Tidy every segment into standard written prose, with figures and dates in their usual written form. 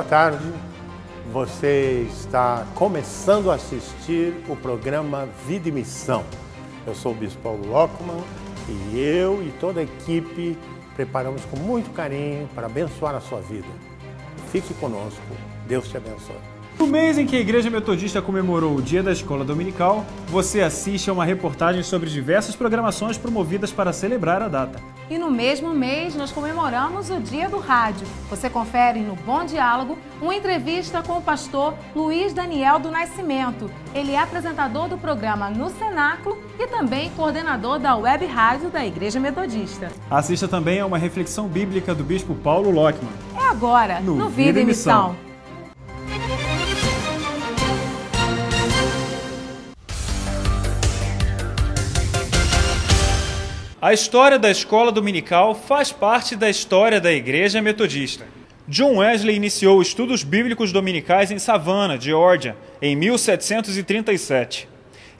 tarde. Você está começando a assistir o programa Vida e Missão. Eu sou o Bispo Paulo Lockman e eu e toda a equipe preparamos com muito carinho para abençoar a sua vida. Fique conosco. Deus te abençoe. No mês em que a Igreja Metodista comemorou o Dia da Escola Dominical, você assiste a uma reportagem sobre diversas programações promovidas para celebrar a data. E no mesmo mês, nós comemoramos o Dia do Rádio. Você confere no Bom Diálogo uma entrevista com o pastor Luiz Daniel do Nascimento. Ele é apresentador do programa No Cenáculo e também coordenador da Web Rádio da Igreja Metodista. Assista também a uma reflexão bíblica do Bispo Paulo Lockman. É agora, no Vida e Missão. A história da escola dominical faz parte da história da Igreja Metodista. John Wesley iniciou estudos bíblicos dominicais em Savannah, Geórgia, em 1737.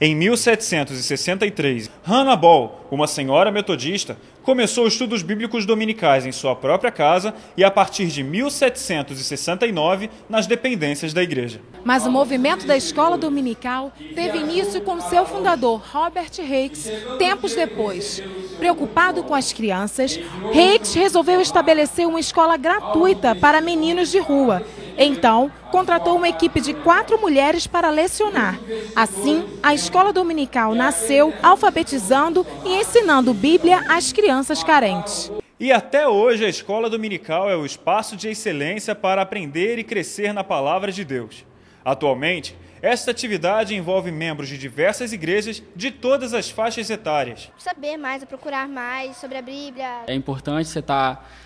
Em 1763, Hannah Ball, uma senhora metodista, começou estudos bíblicos dominicais em sua própria casa e, a partir de 1769, nas dependências da igreja. Mas o movimento da escola dominical teve início com seu fundador, Robert Hicks, tempos depois. Preocupado com as crianças, Hicks resolveu estabelecer uma escola gratuita para meninos de rua. Então, contratou uma equipe de 4 mulheres para lecionar. Assim, a escola dominical nasceu alfabetizando e ensinando Bíblia às crianças carentes. E até hoje a escola dominical é o espaço de excelência para aprender e crescer na palavra de Deus. Atualmente, esta atividade envolve membros de diversas igrejas de todas as faixas etárias. Saber mais, procurar mais sobre a Bíblia. É importante você estar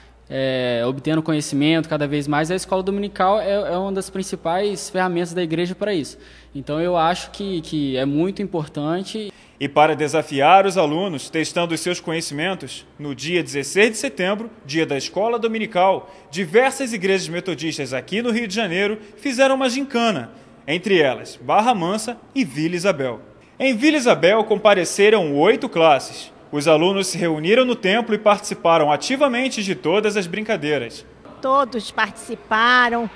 obtendo conhecimento cada vez mais. A escola dominical é uma das principais ferramentas da igreja para isso. Então eu acho que é muito importante. E para desafiar os alunos, testando os seus conhecimentos, no dia 16 de setembro, dia da escola dominical, diversas igrejas metodistas aqui no Rio de Janeiro fizeram uma gincana, entre elas Barra Mansa e Vila Isabel. Em Vila Isabel compareceram 8 classes. Os alunos se reuniram no templo e participaram ativamente de todas as brincadeiras. Todos participaram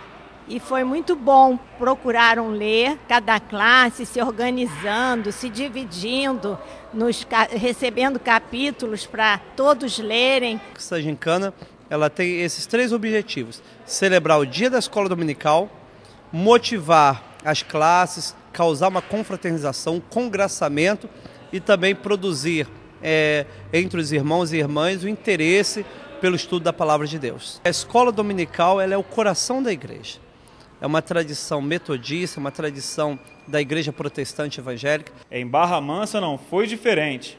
e foi muito bom. Procuraram ler, cada classe se organizando, se dividindo, recebendo capítulos para todos lerem. Essa gincana, ela tem esses 3 objetivos: celebrar o Dia da Escola Dominical, motivar as classes, causar uma confraternização, congraçamento e também produzir entre os irmãos e irmãs o interesse pelo estudo da Palavra de Deus. A escola dominical, ela é o coração da igreja. É uma tradição metodista, uma tradição da igreja protestante evangélica. Em Barra Mansa não foi diferente.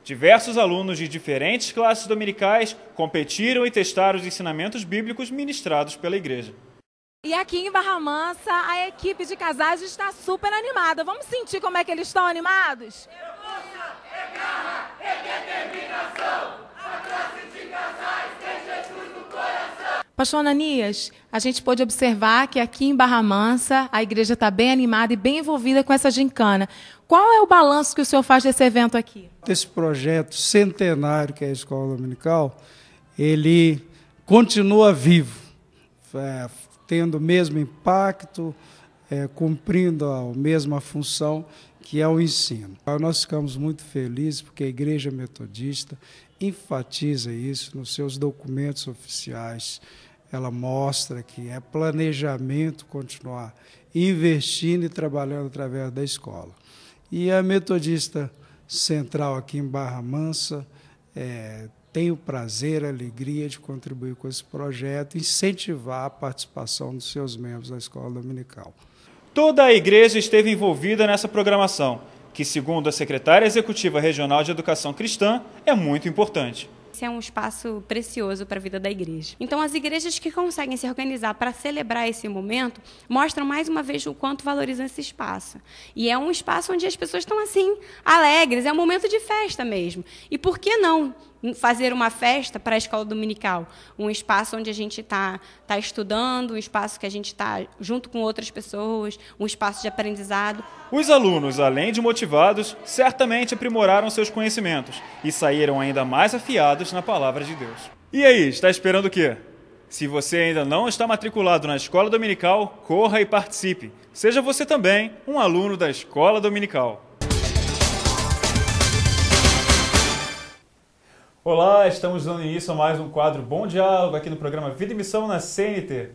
Diversos alunos de diferentes classes dominicais competiram e testaram os ensinamentos bíblicos ministrados pela igreja. E aqui em Barra Mansa, a equipe de casais está super animada. Vamos sentir como é que eles estão animados? É garra, é determinação, a classe de casais tem Jesus no coração. Pastor Ananias, a gente pôde observar que aqui em Barra Mansa a igreja está bem animada e bem envolvida com essa gincana. Qual é o balanço que o senhor faz desse evento aqui? Esse projeto centenário que é a Escola Dominical, ele continua vivo, tendo o mesmo impacto, cumprindo a mesma função, que é o ensino. Nós ficamos muito felizes porque a Igreja Metodista enfatiza isso nos seus documentos oficiais. Ela mostra que é planejamento continuar investindo e trabalhando através da escola. E a Metodista Central aqui em Barra Mansa tem o prazer, a alegria de contribuir com esse projeto e incentivar a participação dos seus membros da escola dominical. Toda a igreja esteve envolvida nessa programação, que, segundo a secretária executiva regional de Educação Cristã, é muito importante. Esse é um espaço precioso para a vida da igreja. Então, as igrejas que conseguem se organizar para celebrar esse momento mostram mais uma vez o quanto valorizam esse espaço. E é um espaço onde as pessoas estão assim, alegres, é um momento de festa mesmo. E por que não fazer uma festa para a escola dominical? Um espaço onde a gente está estudando, um espaço que a gente está junto com outras pessoas, um espaço de aprendizado. Os alunos, além de motivados, certamente aprimoraram seus conhecimentos e saíram ainda mais afiados na palavra de Deus. E aí, está esperando o quê? Se você ainda não está matriculado na Escola Dominical, corra e participe. Seja você também um aluno da Escola Dominical. Olá, estamos dando início a mais um quadro Bom Diálogo aqui no programa Vida e Missão na CNT.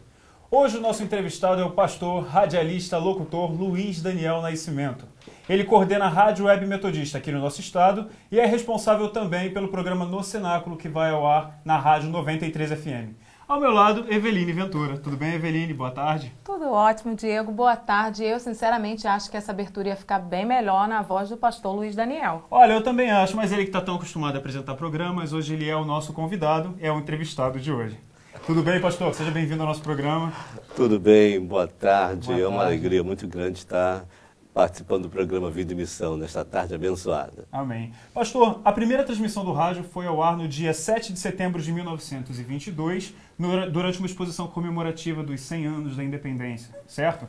Hoje o nosso entrevistado é o pastor, radialista, locutor Luiz Daniel Nascimento. Ele coordena a Rádio Web Metodista aqui no nosso estado e é responsável também pelo programa No Cenáculo, que vai ao ar na Rádio 93 FM. Ao meu lado, Eveline Ventura. Tudo bem, Eveline? Boa tarde. Tudo ótimo, Diego. Boa tarde. Eu, sinceramente, acho que essa abertura ia ficar bem melhor na voz do pastor Luiz Daniel. Olha, eu também acho, mas ele que está tão acostumado a apresentar programas, hoje ele é o nosso convidado, é o entrevistado de hoje. Tudo bem, pastor? Seja bem-vindo ao nosso programa. Tudo bem, boa tarde. Boa tarde. É uma alegria muito grande estar participando do programa Vida e Missão nesta tarde abençoada. Amém. Pastor, a primeira transmissão do rádio foi ao ar no dia 7 de setembro de 1922, durante uma exposição comemorativa dos 100 anos da independência, certo?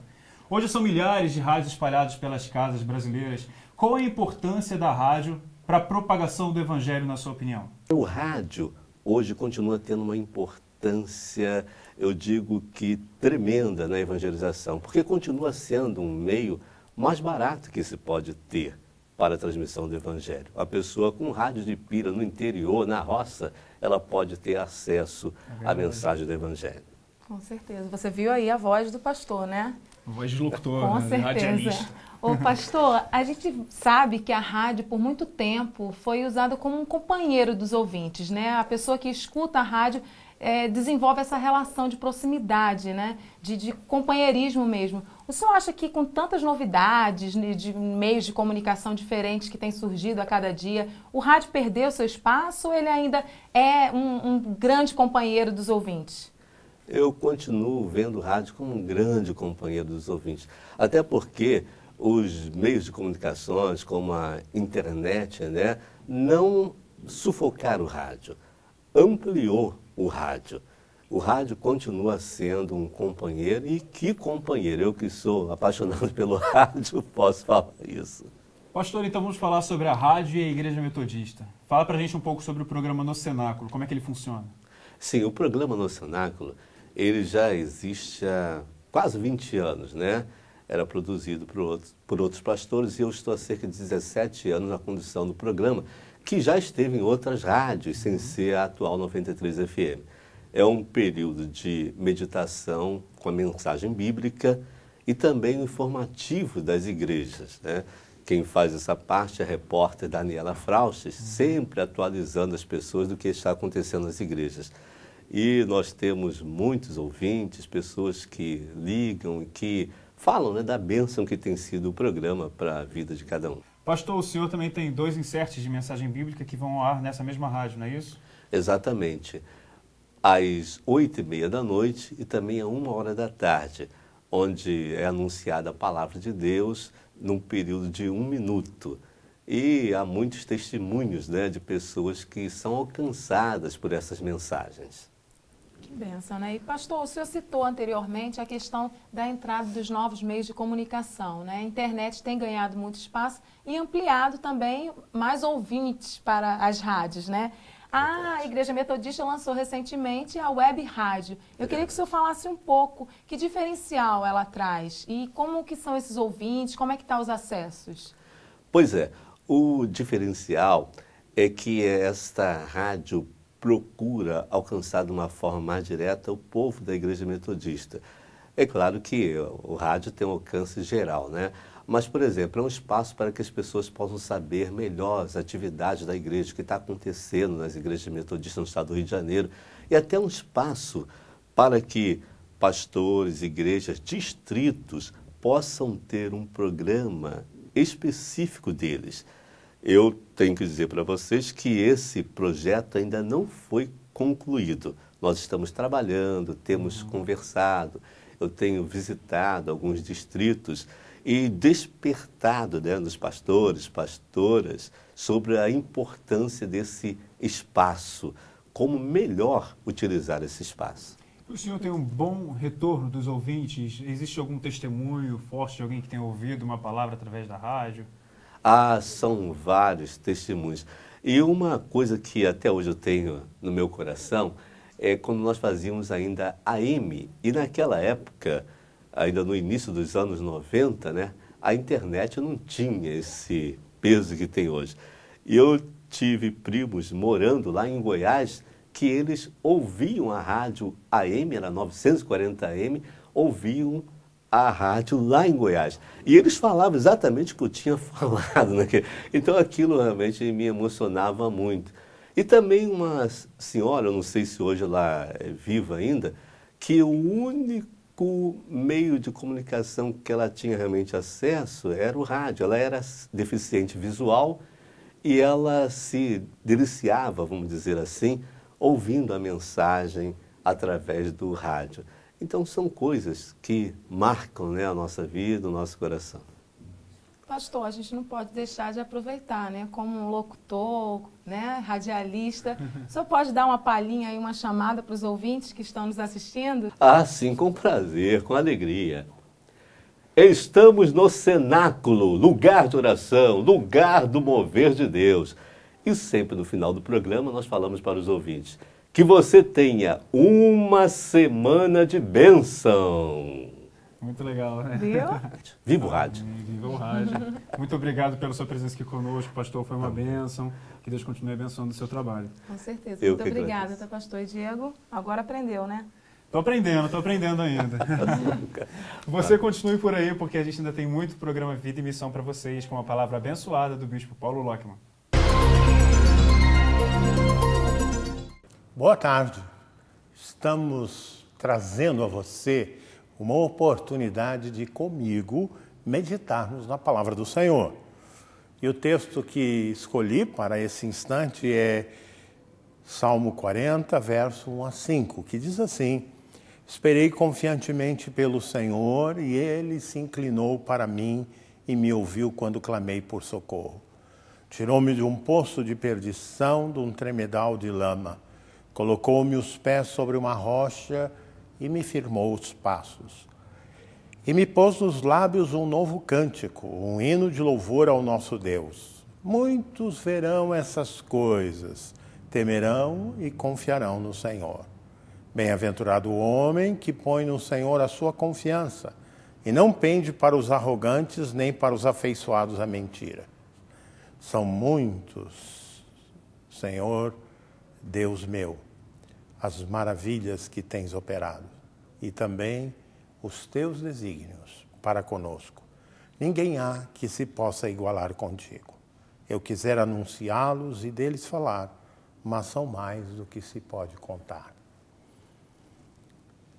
Hoje são milhares de rádios espalhados pelas casas brasileiras. Qual é a importância da rádio para a propagação do evangelho, na sua opinião? O rádio hoje continua tendo uma importância, eu digo que tremenda na evangelização, porque continua sendo um meio mais barato que se pode ter para a transmissão do Evangelho. A pessoa com rádio de pilha no interior, na roça, ela pode ter acesso à mensagem do Evangelho. Com certeza. Você viu aí a voz do pastor, né? A voz de locutor, Com né? certeza. Radialista. Ô, pastor, a gente sabe que a rádio, por muito tempo, foi usada como um companheiro dos ouvintes, né? A pessoa que escuta a rádio desenvolve essa relação de proximidade, né? De companheirismo mesmo. O senhor acha que com tantas novidades, de meios de comunicação diferentes que têm surgido a cada dia, o rádio perdeu seu espaço ou ele ainda é um grande companheiro dos ouvintes? Eu continuo vendo o rádio como um grande companheiro dos ouvintes. Até porque os meios de comunicações, como a internet, né, não sufocaram o rádio, ampliou o rádio. O rádio continua sendo um companheiro, e que companheiro! Eu que sou apaixonado pelo rádio, posso falar isso. Pastor, então vamos falar sobre a rádio e a Igreja Metodista. Fala pra gente um pouco sobre o programa No Cenáculo, como é que ele funciona? Sim, o programa No Cenáculo, ele já existe há quase 20 anos, né? Era produzido por outros pastores e eu estou há cerca de 17 anos na condução do programa, que já esteve em outras rádios, sem ser a atual 93 FM. É um período de meditação com a mensagem bíblica e também o informativo das igrejas, né? Quem faz essa parte é a repórter Daniela Fraustes, sempre atualizando as pessoas do que está acontecendo nas igrejas. E nós temos muitos ouvintes, pessoas que ligam e que falam, né, da bênção que tem sido o programa para a vida de cada um. Pastor, o senhor também tem 2 inserts de mensagem bíblica que vão ao ar nessa mesma rádio, não é isso? Exatamente. Às 8h30 da noite e também à 1h da tarde, onde é anunciada a palavra de Deus num período de 1 minuto. E há muitos testemunhos, né, de pessoas que são alcançadas por essas mensagens. Que bênção, né? E, pastor, o senhor citou anteriormente a questão da entrada dos novos meios de comunicação, né? A internet tem ganhado muito espaço e ampliado também mais ouvintes para as rádios, né? A Igreja Metodista lançou recentemente a Web Rádio. Eu queria que o senhor falasse um pouco que diferencial ela traz e como que são esses ouvintes, como é que estão os acessos? Pois é, o diferencial é que esta rádio procura alcançar de uma forma mais direta o povo da Igreja Metodista. É claro que o rádio tem um alcance geral, né? Mas, por exemplo, é um espaço para que as pessoas possam saber melhor as atividades da igreja, o que está acontecendo nas igrejas metodistas no estado do Rio de Janeiro, e até um espaço para que pastores, igrejas, distritos possam ter um programa específico deles. Eu tenho que dizer para vocês que esse projeto ainda não foi concluído. Nós estamos trabalhando, temos conversado, eu tenho visitado alguns distritos e despertado, né, nos pastores, pastoras, sobre a importância desse espaço, como melhor utilizar esse espaço. O senhor tem um bom retorno dos ouvintes? Existe algum testemunho forte de alguém que tenha ouvido uma palavra através da rádio? Ah, são vários testemunhos. E uma coisa que até hoje eu tenho no meu coração quando nós fazíamos ainda AM. E naquela época, ainda no início dos anos 90, né, a internet não tinha esse peso que tem hoje. E eu tive primos morando lá em Goiás que eles ouviam a rádio AM, era 940 AM, ouviam a rádio lá em Goiás. E eles falavam exatamente o que eu tinha falado. Então aquilo realmente me emocionava muito. E também uma senhora, eu não sei se hoje ela é viva ainda, que o único meio de comunicação que ela tinha realmente acesso era o rádio. Ela era deficiente visual e ela se deliciava, vamos dizer assim, ouvindo a mensagem através do rádio. Então, são coisas que marcam, né, a nossa vida, o nosso coração. Pastor, a gente não pode deixar de aproveitar, né? Como um locutor, né, radialista, o senhor pode dar uma palhinha aí, uma chamada para os ouvintes que estão nos assistindo? Ah, sim, com prazer, com alegria. Estamos no cenáculo, lugar de oração, lugar do mover de Deus. E sempre no final do programa nós falamos para os ouvintes que você tenha uma semana de bênção. Muito legal, né? Viu? Viva o rádio. Viva o rádio. Muito obrigado pela sua presença aqui conosco, pastor. Foi uma bênção. Que Deus continue abençoando o seu trabalho. Com certeza. Muito obrigada, tá, pastor. E Diego, agora aprendeu, né? Tô aprendendo ainda. Você continue por aí, porque a gente ainda tem muito programa Vida e Missão para vocês, com uma palavra abençoada do bispo Paulo Lockman. Boa tarde. Estamos trazendo a você uma oportunidade de comigo meditarmos na palavra do Senhor. E o texto que escolhi para esse instante é Salmo 40, verso 1 a 5, que diz assim: Esperei confiantemente pelo Senhor, e Ele se inclinou para mim e me ouviu quando clamei por socorro. Tirou-me de um poço de perdição, de um tremedal de lama. Colocou-me os pés sobre uma rocha e me firmou os passos. E me pôs nos lábios um novo cântico, um hino de louvor ao nosso Deus. Muitos verão essas coisas, temerão e confiarão no Senhor. Bem-aventurado o homem que põe no Senhor a sua confiança e não pende para os arrogantes nem para os afeiçoados à mentira. São muitos, Senhor, Deus meu, as maravilhas que tens operado e também os teus desígnios para conosco. Ninguém há que se possa igualar contigo. Eu quisera anunciá-los e deles falar, mas são mais do que se pode contar.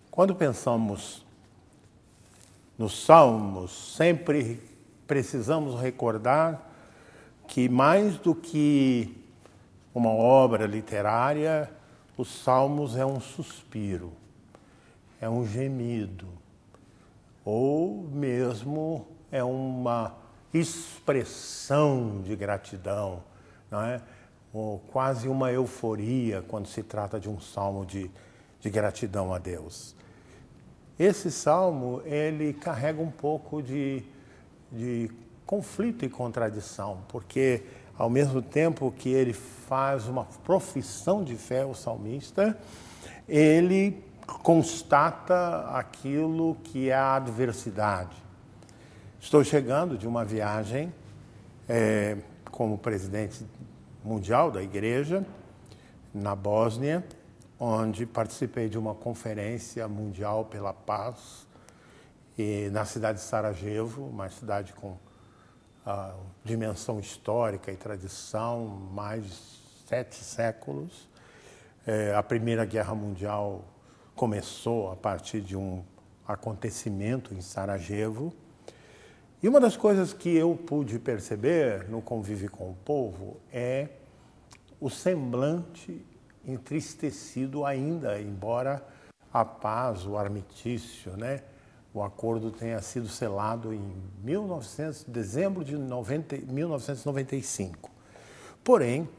Quando pensamos nos Salmos, sempre precisamos recordar que mais do que uma obra literária, os Salmos é um suspiro, é um gemido, ou mesmo é uma expressão de gratidão, não é? Ou quase uma euforia quando se trata de um salmo de gratidão a Deus. Esse salmo, ele carrega um pouco de conflito e contradição, porque ao mesmo tempo que ele faz uma profissão de fé, o salmista, ele constata aquilo que é a adversidade. Estou chegando de uma viagem como presidente mundial da igreja na Bósnia, onde participei de uma conferência mundial pela paz e na cidade de Sarajevo, uma cidade com dimensão histórica e tradição, mais de 7 séculos. A Primeira Guerra Mundial começou a partir de um acontecimento em Sarajevo. E uma das coisas que eu pude perceber no convívio com o povo é o semblante entristecido ainda, embora a paz, o armistício, né, o acordo tenha sido selado em dezembro de 1995. Porém,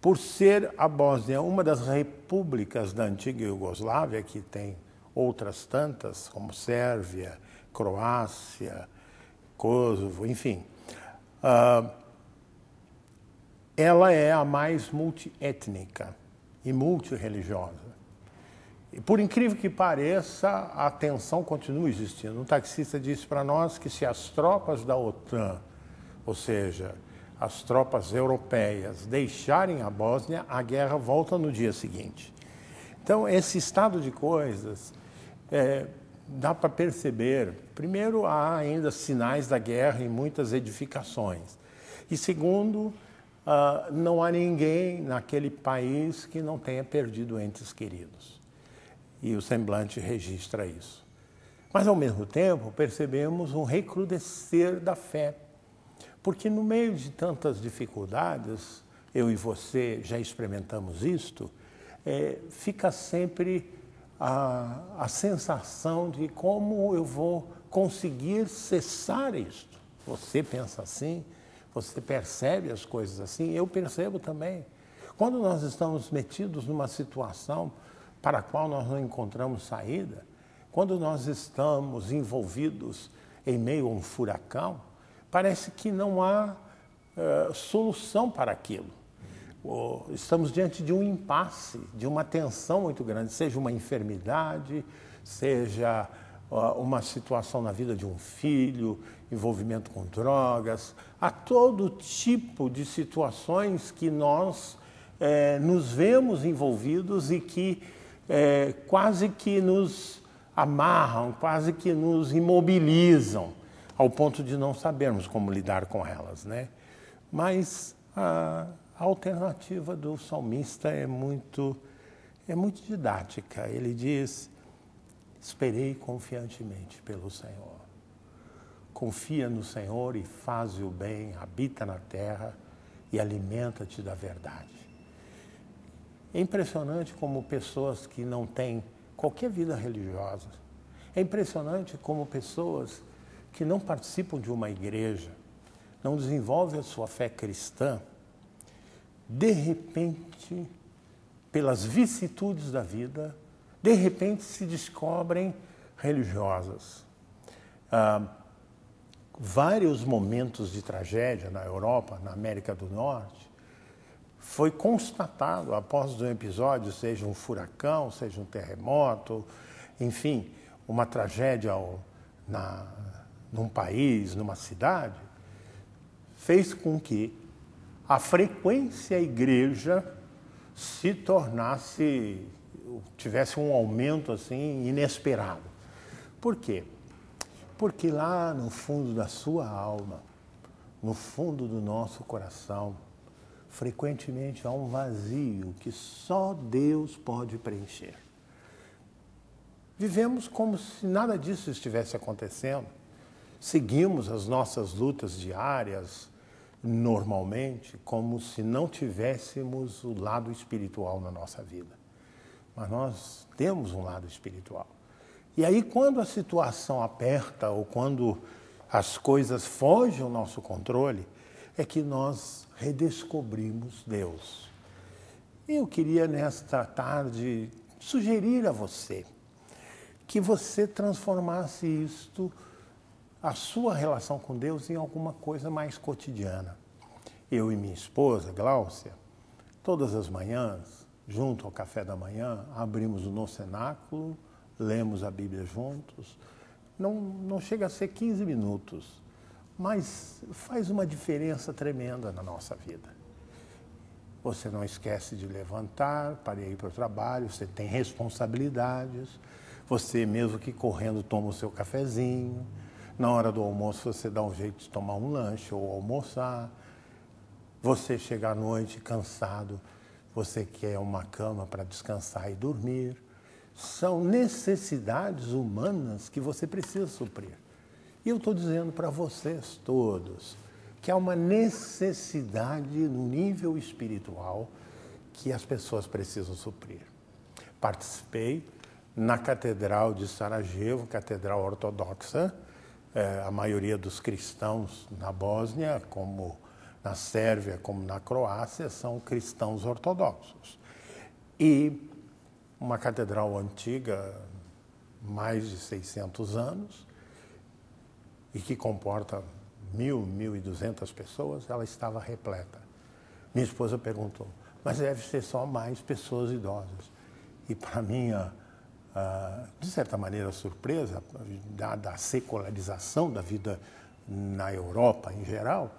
por ser a Bósnia uma das repúblicas da antiga Iugoslávia, que tem outras tantas, como Sérvia, Croácia, Kosovo, enfim, ela é a mais multiétnica e multirreligiosa. E por incrível que pareça, a tensão continua existindo. Um taxista disse para nós que se as tropas da OTAN, ou seja, as tropas europeias, deixarem a Bósnia, a guerra volta no dia seguinte. Então, esse estado de coisas, dá para perceber, primeiro, há ainda sinais da guerra em muitas edificações. E segundo, não há ninguém naquele país que não tenha perdido entes queridos. E o semblante registra isso. Mas, ao mesmo tempo, percebemos um recrudescer da fé. Porque no meio de tantas dificuldades, eu e você já experimentamos isto, fica sempre a sensação de como eu vou conseguir cessar isto. Você pensa assim, você percebe as coisas assim, eu percebo também. Quando nós estamos metidos numa situação para a qual nós não encontramos saída, quando nós estamos envolvidos em meio a um furacão, parece que não há solução para aquilo. Estamos diante de um impasse, de uma tensão muito grande, seja uma enfermidade, seja uma situação na vida de um filho, envolvimento com drogas, há todo tipo de situações que nós nos vemos envolvidos e que quase que nos amarram, quase que nos imobilizam, ao ponto de não sabermos como lidar com elas, né? Mas a alternativa do salmista é muito didática. Ele diz: esperei confiantemente pelo Senhor. Confia no Senhor e faz o bem, habita na terra e alimenta-te da verdade. É impressionante como pessoas que não têm qualquer vida religiosa, é impressionante como pessoas que não participam de uma igreja, não desenvolvem a sua fé cristã, de repente, pelas vicissitudes da vida, de repente se descobrem religiosas. Vários momentos de tragédia na Europa, na América do Norte, foi constatado após um episódio, seja um furacão, seja um terremoto, enfim, uma tragédia num país, numa cidade, fez com que a frequência à igreja se tornasse, tivesse um aumento assim inesperado. Por quê? Porque lá no fundo da sua alma, no fundo do nosso coração, frequentemente há um vazio que só Deus pode preencher. Vivemos como se nada disso estivesse acontecendo. Seguimos as nossas lutas diárias normalmente, como se não tivéssemos o lado espiritual na nossa vida. Mas nós temos um lado espiritual. E aí, quando a situação aperta ou quando as coisas fogem ao nosso controle, é que nós redescobrimos Deus. Eu queria, nesta tarde, sugerir a você que você transformasse isto, a sua relação com Deus, em alguma coisa mais cotidiana. Eu e minha esposa, Gláucia, todas as manhãs, junto ao café da manhã, abrimos o nosso cenáculo, lemos a Bíblia juntos. Não chega a ser 15 minutos, mas faz uma diferença tremenda na nossa vida. Você não esquece de levantar para ir para o trabalho, você tem responsabilidades, você mesmo que correndo toma o seu cafezinho, na hora do almoço você dá um jeito de tomar um lanche ou almoçar, você chega à noite cansado, você quer uma cama para descansar e dormir. São necessidades humanas que você precisa suprir. E eu estou dizendo para vocês todos que há uma necessidade no nível espiritual que as pessoas precisam suprir. Participei na Catedral de Sarajevo, Catedral Ortodoxa. A maioria dos cristãos na Bósnia, como na Sérvia, como na Croácia, são cristãos ortodoxos. E uma catedral antiga, mais de 600 anos, e que comporta 1.200 pessoas, ela estava repleta. Minha esposa perguntou, mas deve ser só mais pessoas idosas. E para minha de certa maneira, surpresa, dada a secularização da vida na Europa em geral,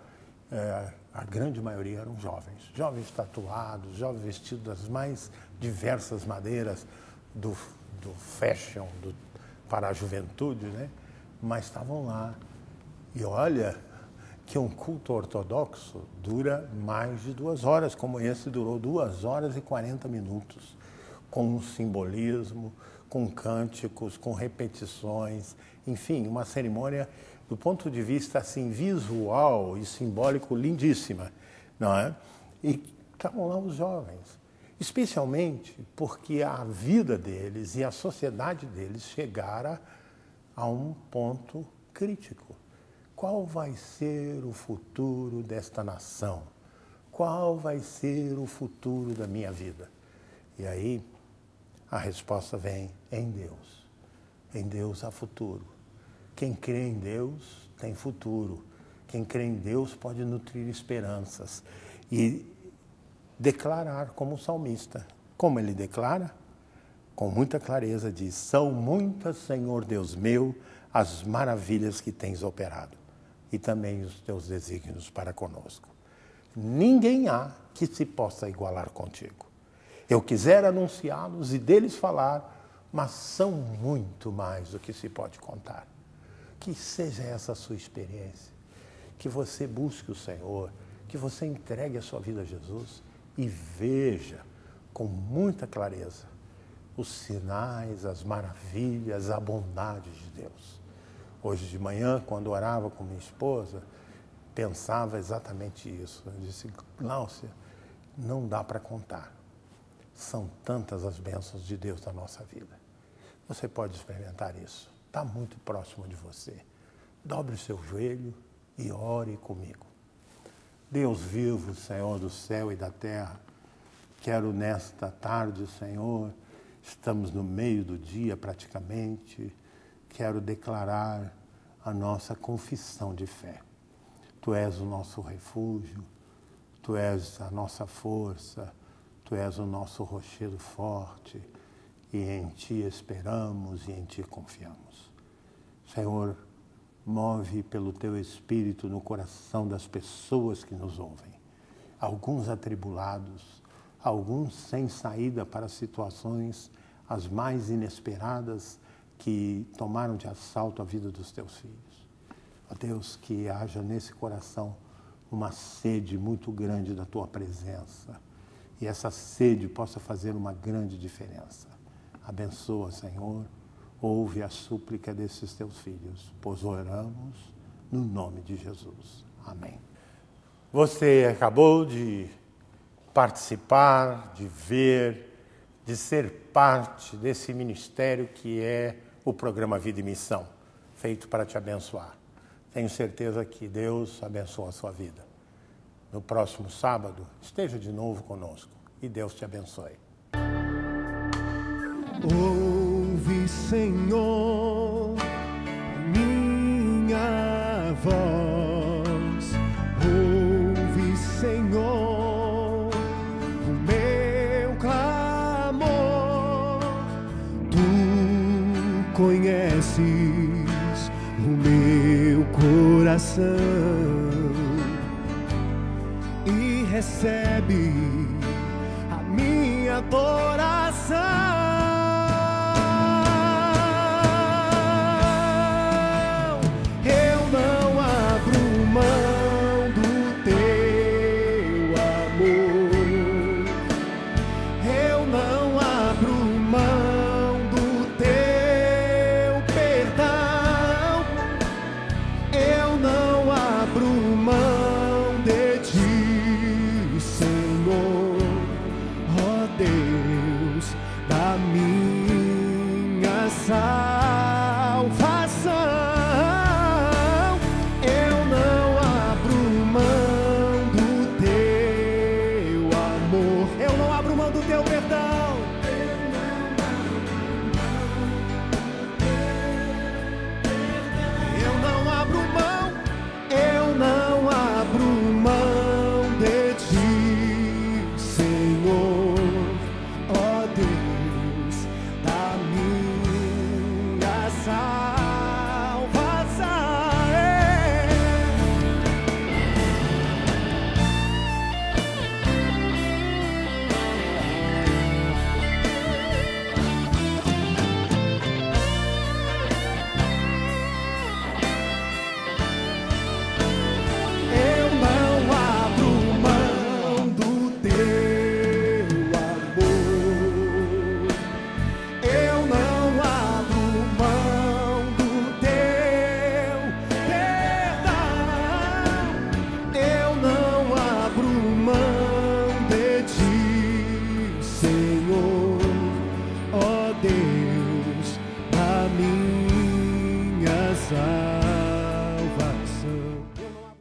a grande maioria eram jovens. Jovens tatuados, jovens vestidos das mais diversas maneiras do fashion, para a juventude, né? Mas estavam lá. E olha que um culto ortodoxo dura mais de 2 horas, como esse durou 2 horas e 40 minutos, com um simbolismo, com cânticos, com repetições, enfim, uma cerimônia do ponto de vista assim visual e simbólico lindíssima, não é? E estavam lá os jovens, especialmente porque a vida deles e a sociedade deles chegara a um ponto crítico. Qual vai ser o futuro desta nação? Qual vai ser o futuro da minha vida? E aí a resposta vem em Deus. Em Deus há futuro. Quem crê em Deus tem futuro. Quem crê em Deus pode nutrir esperanças e declarar como salmista. Como ele declara? Com muita clareza diz: são muitas, Senhor Deus meu, as maravilhas que tens operado e também os teus desígnios para conosco. Ninguém há que se possa igualar contigo. Eu quisera anunciá-los e deles falar, mas são muito mais do que se pode contar. Que seja essa a sua experiência, que você busque o Senhor, que você entregue a sua vida a Jesus e veja com muita clareza os sinais, as maravilhas, a bondade de Deus. Hoje de manhã, quando orava com minha esposa, pensava exatamente isso. Eu disse: Gláucia, não dá para contar. São tantas as bênçãos de Deus na nossa vida. Você pode experimentar isso. Está muito próximo de você. Dobre o seu joelho e ore comigo. Deus vivo, Senhor do céu e da terra, quero nesta tarde, Senhor, estamos no meio do dia praticamente, quero declarar a nossa confissão de fé. Tu és o nosso refúgio, Tu és a nossa força, Tu és o nosso rochedo forte, e em Ti esperamos e em Ti confiamos. Senhor, move pelo Teu Espírito no coração das pessoas que nos ouvem, alguns atribulados, alguns sem saída para situações as mais inesperadas que tomaram de assalto a vida dos Teus filhos. Ó Deus, que haja nesse coração uma sede muito grande da Tua presença, e essa sede possa fazer uma grande diferença. Abençoa, Senhor, ouve a súplica desses Teus filhos, pois oramos no nome de Jesus. Amém. Você acabou de participar, de ver, de ser parte desse ministério que é o programa Vida e Missão, feito para te abençoar. Tenho certeza que Deus abençoa a sua vida. No próximo sábado, esteja de novo conosco e Deus te abençoe. Ouve, Senhor, minha voz. Ouve, Senhor, o meu clamor. Tu conheces o meu coração e recebe a minha adoração.